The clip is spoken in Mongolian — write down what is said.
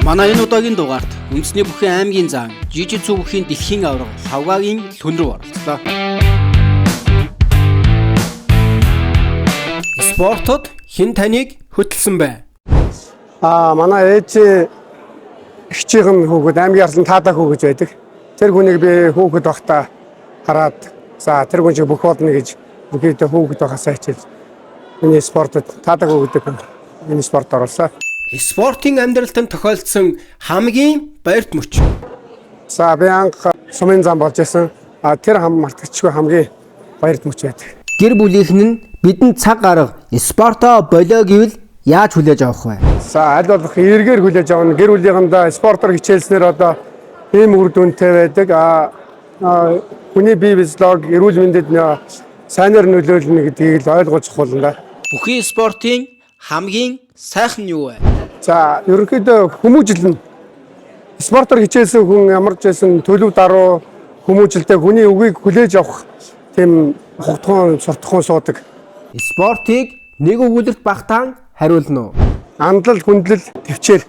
Манай энэ удаагийн дугаарт үндэсний бүхэн аймгийн зан, жижигцүү бүхийн дэлхийн аварга Лавгагийн лүн рүү оролцлоо. Спортод хэн таныг хөтлсөн бэ? Манай ээж хичээхэн хүүхэд аймгийн арлан таадаа хүүхэд байдаг. Тэр хүнийг би хүүхэд байхдаа хараад за тэр хүн шиг бүх болно гэж бүхийдээ хүүхэд байхасаа хичээл. Миний спортод таадаа хүүхэд миний спорт оруулсан. Спортын амьдралтанд тохиолдсон хамгийн баярт мөч. За би анх сумын зам болж байсан. Тэр мартагдчихгүй хамгийн баярт мөч байдаг. Гэр бүлийнхэн нь бидэнд цаг гарга спортоо болоо гэвэл яаж хүлээж авах вэ? За аль болох эргээр хүлээж авна. Гэр бүлийнхэндээ спортоор хичээлснээр одоо ийм үр дүнтэй байдаг. Хүний бие физиолог эрүүл мэндэд сайнаар нөлөөлнө гэдгийг л ойлгож чухал. Бүхий спортын хамгийн сайхан нь юу вэ? За ерөнхийдөө хүмүүжил нь спортоор хичээсэн хүн ямар ч байсан төлөв даруй хүмүүжилтэй хүний үгийг хүлээж авах тийм хогтхон суртахуун суудаг. Спортыг нэг өгүүлэлт багтаан хариулна уу? Амдлал, хүндлэл, төвчээр.